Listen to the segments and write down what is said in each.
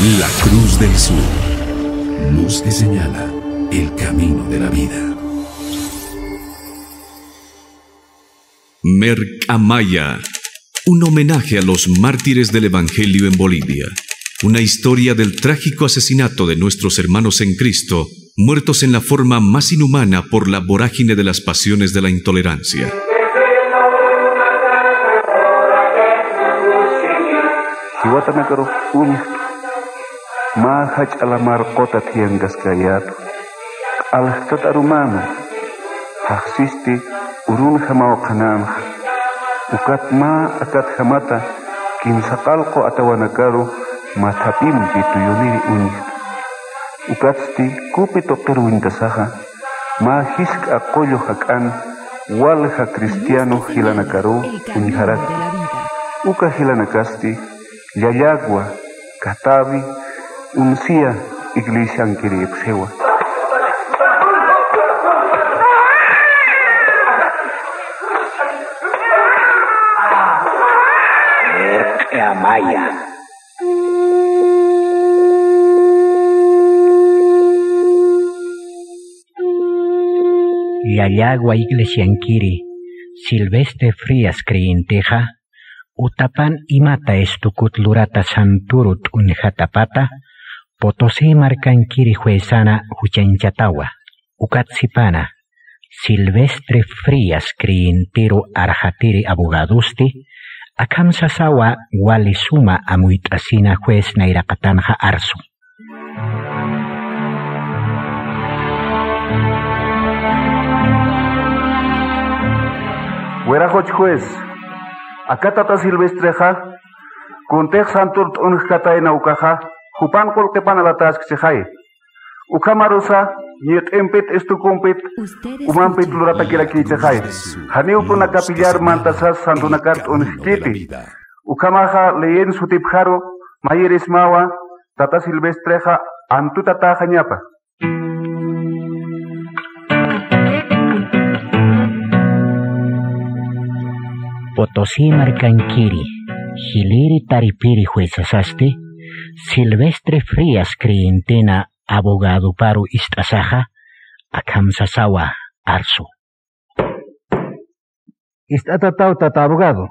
La Cruz del Sur, luz que señala el camino de la vida. Mercamaya, un homenaje a los mártires del Evangelio en Bolivia. Una historia del trágico asesinato de nuestros hermanos en Cristo, muertos en la forma más inhumana por la vorágine de las pasiones de la intolerancia. Mahaj alamar kota tiangas kayatu. Alah tatarumano. Haksisti urun hamao kananha. Ukat ma akat hamata kimsakalko atawanakaru matapim bituyuniri unyit. Ukatsti kupito keruintasaha ma hisk akoyo hakan walha cristiano hilanakaru unharati. Uka hilanakasti yayagwa katavi uncia iglesia angkiri psewa. Mercamaya. Yayagua iglesia angkiri Silvestre Frías Criinteja utapan imata estukut lurata santurut unjatapata Potosí marcankiri juezana huchanchatawa ukatsipana Silvestre Frías Criintero arjatiri abogadusti akamsasawa walisuma amuitasina juez nairakatanja arsu. Huerajoch juez, acá tata Silvestre ja, kuntej santurt unjkata enaukaja, jupan kolkepan alatas ksejae. Ukamarosa, niet empet estukumpit, umampit lurata kira kichejae. Haneu puna kapillar mantasas santunakat unjkiti. Ukamaja leen sutipjaro, mayeres mawa, tata Silvestre ja, antu tata janyapa. Potosí marcankiri, hiliri taripiri juezasaste, Silvestre Frías Criintena abogado paru istasaja, akamsasawa arsu. Istatatau tata abogado,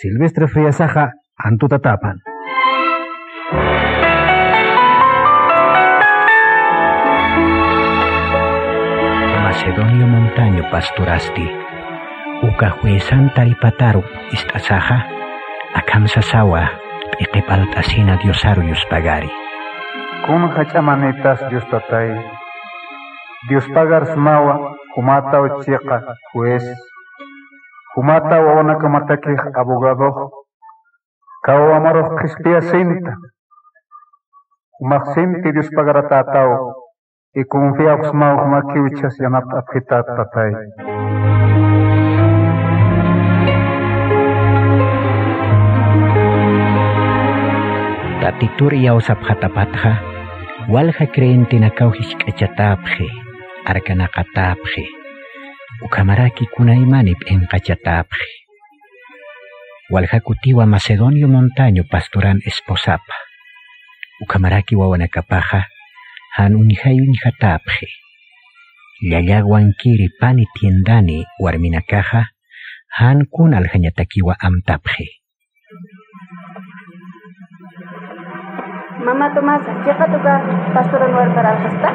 Silvestre Frías saja antutatapan. Macedonio Montaño pastorasti. Uka juezan taripataru istasaja, akamsasawa iqipaltasina diosarius pagari. Kun hachamanetas Dios tatay. Dios pagar smawa, humata o chica juez. Humata o ona kamatake abogado. Kao amaro crispia senta. Humaxente Dios pagar tatao. Y confía smawa humakiuchas yanap apjitat tatay. Tatitur yausap hatapatja, walja creente na kauhis kachatapje, arkana katapje, ukamaraki kunaimanip en kachatapje. Walja kutiwa Macedonio Montaño pastoran esposapa, ukamaraki wawanakapaja, han unijatapje. Yayaguankiri pani tiendani warminakaja, han kun aljanyatakiwa amtapje. Mama Tomasa, siapa tuh pastoran luar para alhasta?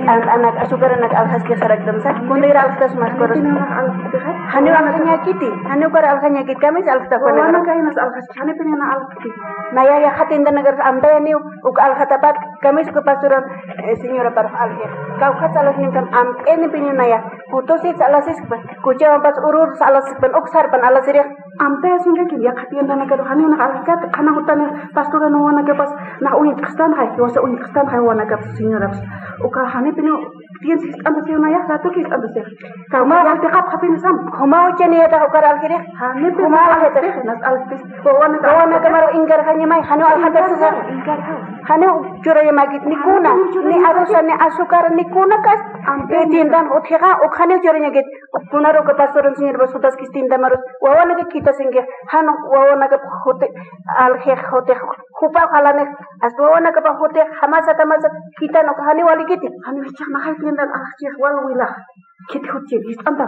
Anak asukar anak alhas ke sarak damsa, kundir alhas mas koros. Hanu alhanya kiti, hanu kar alhanya kit kami alhasta kono. Anak kaya nas alhas, hanu punya anak alhati. Naya ya hatin dan negara amda ni uk alhatapat kami suka pastoran senyora para alhnya. Kau kat salah ninkan ini punya naya, putusi salah sis kucing pas urur salah sis uk sarpan alas sirik. Amda sehingga kaya hatin dan negara hanu anak alhkat, karena hutan pastoran wana ke pas na unit kestan hai, wasa unit kestan hai wana ke senyora. Ukal hani punya dia sih anda sih naya satu kis anda sih. Kau mah yang tekap kapin sam. Humau chani eta ukar alkiri. Humau heta. Nas alkis. Kawan kamar ingkar hanya mai hanu alhadat sesa. Hanu cura ya magit nikuna. Ni arusan ni asukar nikuna kas. Tindan uthiga ukhane cura nyagit. Kuna ro kapasoran sinir basutas kis tinda marus. Wawana ke kita singgih. Hanu wawana ke hote alhek hote. Kupa kalane. As wawana ke hote hamasa tamasa kita no kahani wali kiti. Hanu cak mahal tindan alhek wal wilah. Kiti hote gis anda.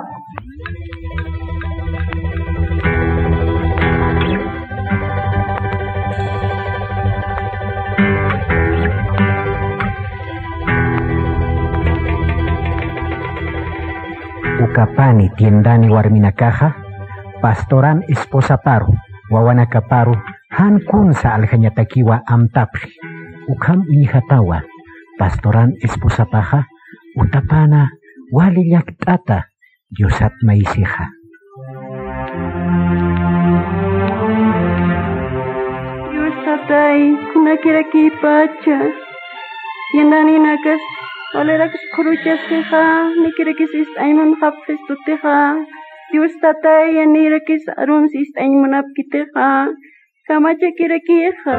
Ukapani tiendani warminakaja, pastoran esposa paru, wawanaka paru, han kunsa alhanyatakiwa amtapri. Ukam unyihatawa, pastoran esposa paja, utapana wali yaktata, diosat maisija. Diosatai, kuna kiraki pacha, tiendani nakas, Olerax Kuruchas Teja, Nikirakis ist ein Hapfes to Teja, Dios Tatai and Nirakis Aruns ist ein Monapki Teja, Kamacha Kirakieja.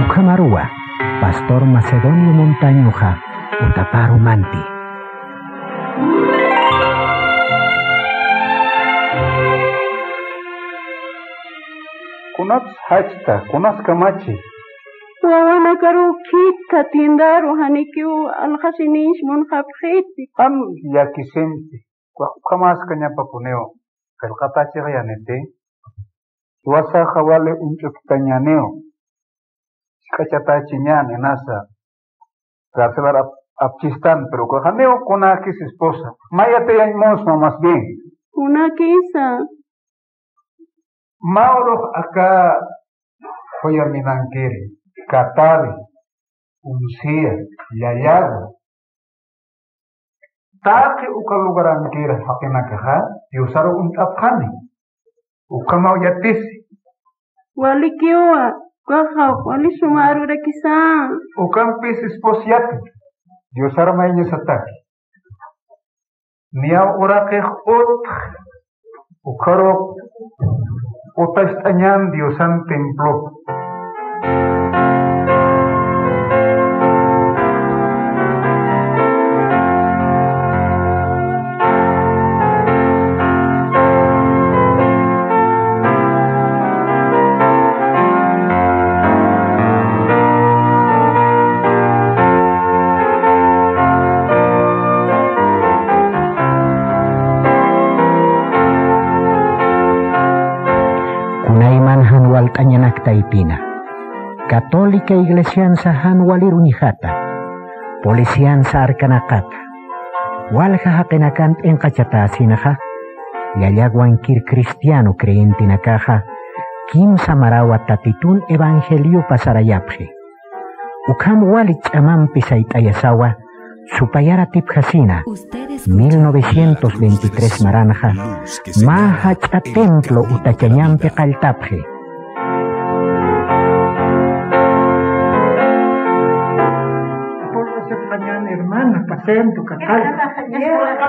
Ukamarua, Pastor Macedonio Montañoja, Utaparu Manti. Kunas hachta, kunas kamachi. Wawana karu kita tiendaru hanikiu alhasinish mon hapjeti. Ham yakisenti. Kamas kanya papuneo. Kalkatachi yanete. Wasa hawale unchuktanyaneo. Kachatachi nyane nasa. Garcelar apchistan, pero cojaneo con akis esposa. Mayate ya mosma más bien. Una kisa. Mauro acá joya minanquere, Catale, Uncia, Yayago. Taki uka lugaranquera hakina kaha, yusaro untapkani. Ukamau yatisi. Wali kiwa, kaha, wali sumaru rakisa. Ukampis esposiati, yusaro mainyo sataki. Niau urakeh ot, ukaro Otastañan Diosan templo. Kanyanak taipina. Katolika iglesiansa han walirunihata. Polisiansa arkanakata. Walha hakenakant en kachata sinaha. Yayagwan kir cristiano creentinakaja. Kim samarawa tatitun evangelio pasarayapje. Ukam walich amam pisaitayasawa. Supayara tipjasina. 1923 maranja. Mahacha templo utachanyampe kaltapje. Pasen tu kakal.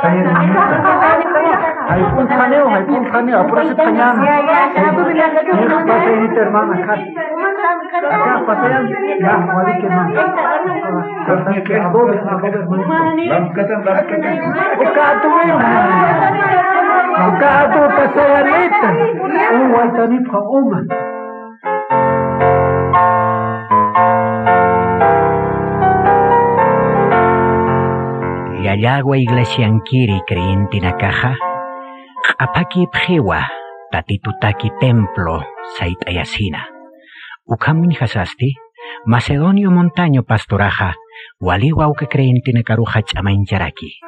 Saya hermanita. Hay pun khaneo, apura se kañan. Pasen hermana kat. Acá pasean, ya, wali que man. Que adobe, Ukatu pasayanita. Waltanit ha oman. Yayagua iglesiankiri creentinakaja, apaki pjewa, tatitutaki templo, saitayasina. Ukamun hasasti, Macedonio Montaño pastoraja, waliwa uka creentinakaruja chamancharaki.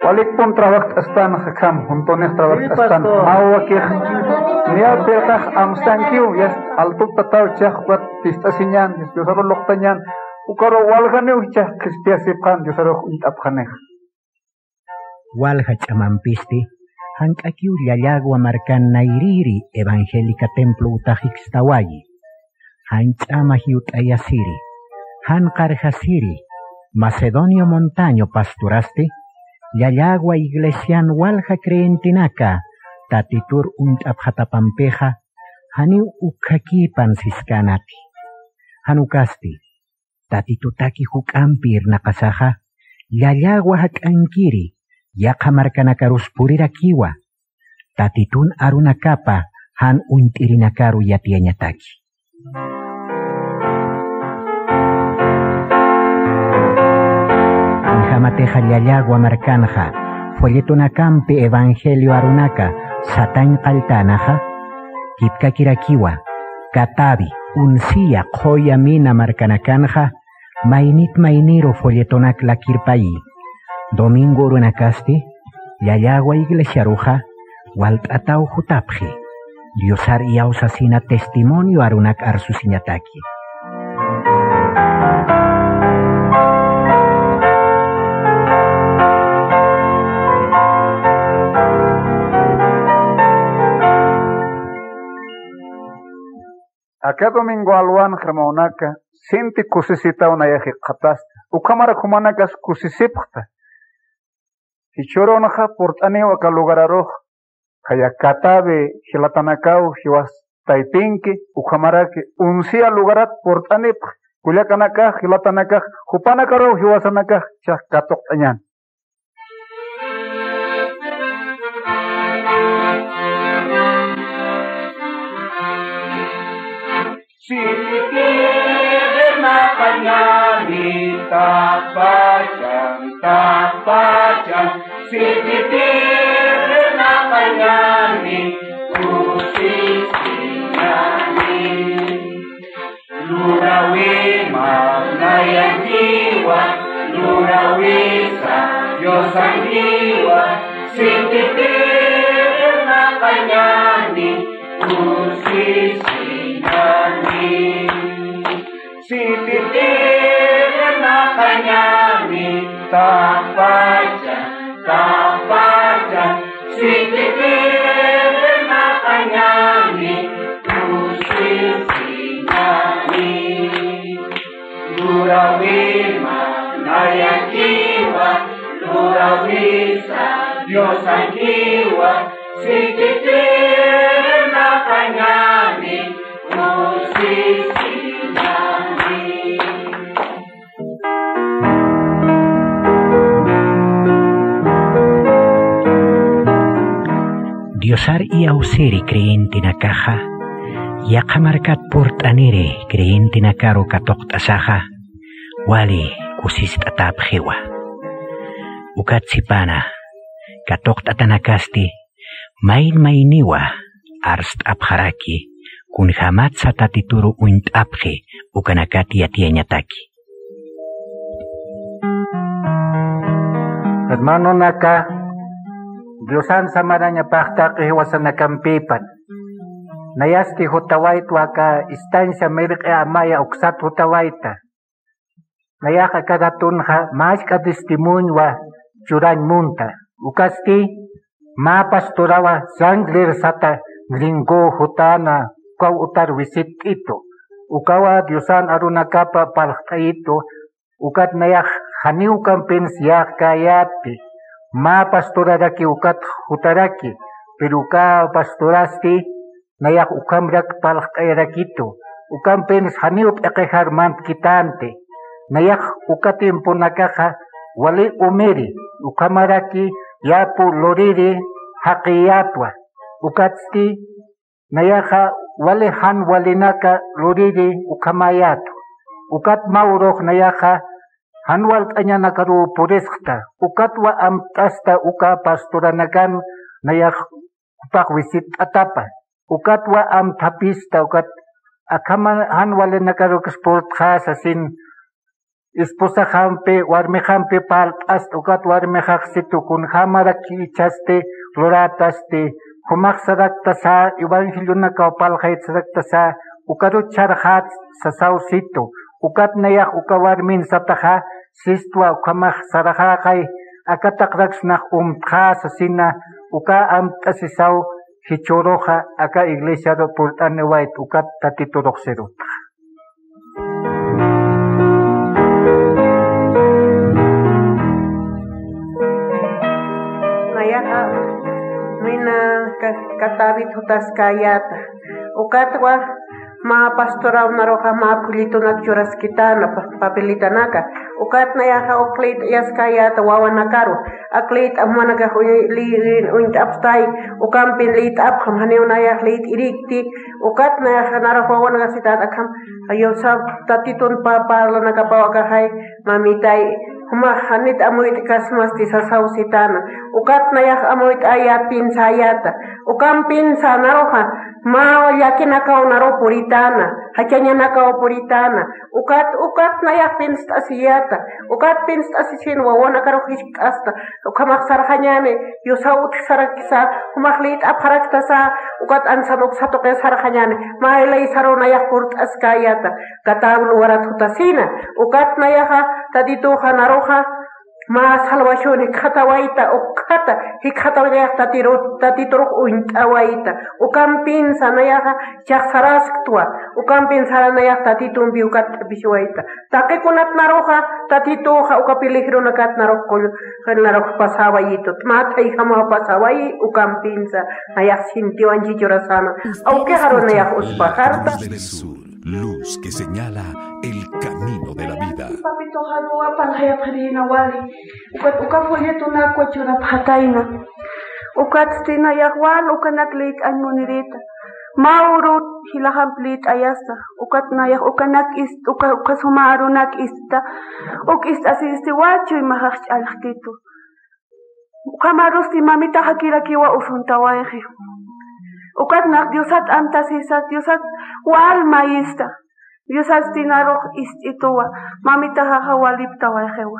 Walik pun trabajo están hakam, juntones trabajo están. Mawa que niya perkah amstankiu ya altuk tatau chahwat pistasinyan, yusaro loktanyan. Ukaro walgane uchah kristiasipkan yusaro intapkhaneh. Walha chamampisti, Hankakiu llallagua marcan nairiri evangélica templo utajixtawayi. Hanchama hiutayasiri. Hankarjasiri. Macedonio Montaño pasturasti. Llallagua iglesian walja creentinaka. Tatitur untapjatapampeja. Haniu ukhakipan siskanati. Hanukasti. Tatitutaki hukampir nakasaja. Llallagua hakankiri. Yaqa markanakaros purirakiwa. Tatitun arunakapa han untirinakaru yatiañataki. Anjamateja llallagua markanja. Folletunakampi evangelio arunaka. Satan qaltanaja. Kipkakirakiwa. Katabi. Uncia qoya mina markanakanja. Mainit mainiro folletunak lakirpayi. Domingo runakasti, llallagua iglesia ruja, walt'atau jutapji. Diosar iyausasina testimonio arunak arsusiñataki. Acá domingo aluan germaunaka, sinti kusisita unayaji katasta. Ukamara kumanakas kusisipta. Hichoronaja portani waka lugararoj. Kaya katabe hilatanakau hiwas taitinki ukamaraki uncia lugarat portanip. Kuliakanaka hilatanaka hupanakaro hiwasanaka chak katok tanyan. Tapachan, si titir na kanyani, kusisinyani. Lurawi magnayan jiwa, lurawi sa Diyos ang jiwa, si titir na kanyani, kusisinyani. Si titir na kanyani, tapacan, si titir na kanyani, kusisinyani. Lurawi magnayan jiwa, lurawi sa Diyos ang jiwa, si titir na kanyani, kusisinyani. Diosar iauseri creyente na caja, yakamarkat portanere creyente na karo katoktasaja, wali kusis tatapjewa. Ukat sipana, katoktatanakasti, mainiwa, arst abharaki, kun hamat sa tatituru uint apje, ukanakati atianyataki. Hermano naka, Diosan samaranya pakta kehiwasan na kampipan. Nayasti hutawait waka istansya merik amaya uksat hutawaita. Nayaka kagatun ha mas ka testimonyo churan munta. Ukasti ma pastorawa sanglir sata linggo hutana kau utar wisit ito. Ukawa Diosan arunakapa palakta ito. Ukat nayak haniu kampin siyak kayati. Ma pastoraraki ukat hutaraki, pero ka pastorasti nayak ukamrak palakayrakito. Ukam penis haniup ekehar mant kitante. Nayak ukatim punakaha wali umeri. Ukamaraki yapu loriri hakiyatwa. Ukatsti nayaka wali han walinaka loriri ukamayatu. Ukat maurok nayaka hanwal tanya nakaru pureskta, ukatwa amtasta uka pastoranakan nayak upak wisit atapa, ukatwa am tapista ukat akaman hanwal nakaru ksport khasasin esposa hampe warme hampe palt ast ukat warme haksitu kun hamaraki chaste lorataste humak sarakta sa evangelio nakapal khait sarakta sa ukaru charhat sa sausitu ukat nayak ukawarmin sataha sistwa ukamah sarahakai akatak raksnah umtha sasina uka am tasisao hichoroja acá iglesia do pultane white uka tatitoroxero. Nayaha mina katabit hutas kayata ukatwa ma pastora naroja ma pulito nak juras kita na papelita naka ukat na yaha oklit yas kayata wawa nakaru aklit amanaga li unt abstai ukampin lit ab hamhane na yah lit irikti ukat na yaha naroja wawa nagasitat akam ayo sab tatitun papalo nakapawa kahay mamitai huma hanit amoit kasmas ti sasaw sitana ukat na yah amoit ayat pinsa ayata ukam pinsa naroja ma yakin nakao naro puritana hachanya nakao puritana ukat na yah pinsta asiyata ukat pinsta asisin wawana karo hasta ukamak sarhanyane yusaut sarakisa umaklit apharakta sa ukat ansanok satok sarhanyane ma ilay saro na yah purt askayata katabul warat hutasina ukat na yah tadito hanaro ma salvación hikatawaita ukata hikatawaya tatitoro uintawaita ukampin sanaya chaksarasktua ukampin sanaya tatitun biukat bisuaita takekunat naroja tatitoja ukapiligro nakat narokol narok pasawayito matai hama pasawai ukampinsa nayak sintio anjichorasana aunque haro nayak uspajarta luz que señala el camino de la vida. Papito harua palhaya parina wali. Ukat folleto na kwachura phataina. Ukat stina yahwal ukanak late anmunirita. Maurut hilaham plit ayasta. Ukat na yah ukanak ist ukasumarunak ista. Ist asisti wacho imahach alhtito. Ukamarusti mamita hakira kiwa usuntawaehi. Ukat nak diosat antasisat diosat wal maista diosat tinarok ist itua mamita hahawalipta wahewa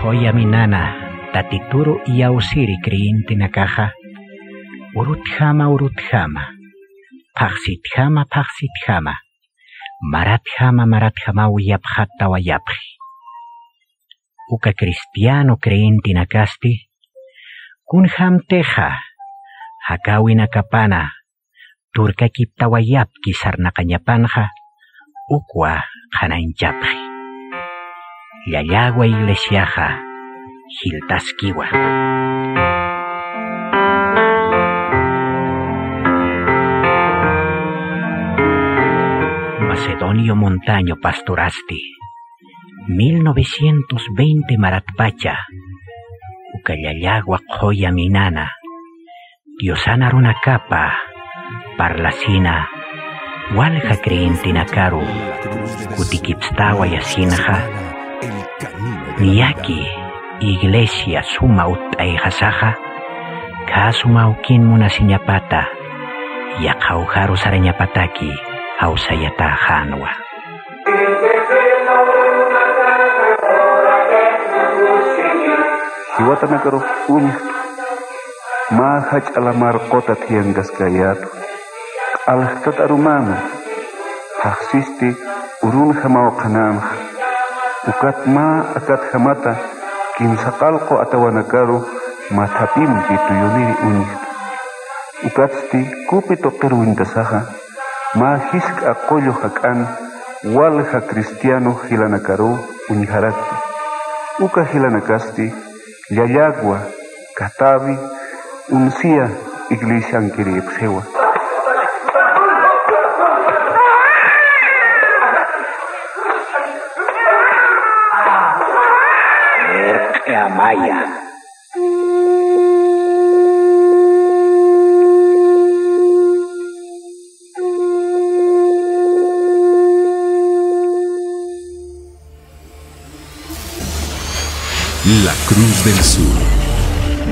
Hoya minana tatituro iausiri kriinti nakaja uruthama paksithama Marathama uyapjata wayapji. Uka cristiano creyente nakasti, kunham teja, hakawi nakapana, turka kipta wayap kisar nakanyapanja, ukwa hanainchapji. Yayagua iglesiaja, hiltaskiwa. Macedonio Montaño Pastorasti 1920 Maratpacha Ucayayagua Joya Minana Diosana Runacapa Parlasina Walja Creintinakaru Kutikipstawa Yasinja Miyaki Iglesia Suma Utaihasaja Kasuma Ukin Munasiñapata Yakaujaru Sarañapataki Ausayata Hanwa. Iwatan nagaro unyah mahaj alamar kota tianggas gayat alah tatarumana haksisti urun hamau kanam ukat ma akat hamata kimsakalko atawanagaro matapim pituyuniri unyah ukat sti kupito keruintasaha ma hisk akoyo hakan walha cristiano hilanakaru unharati uka hilanakasti yayagua katavi uncia iglesia ankiri psewa Maya. La Cruz del Sur,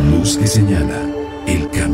luz que señala el camino.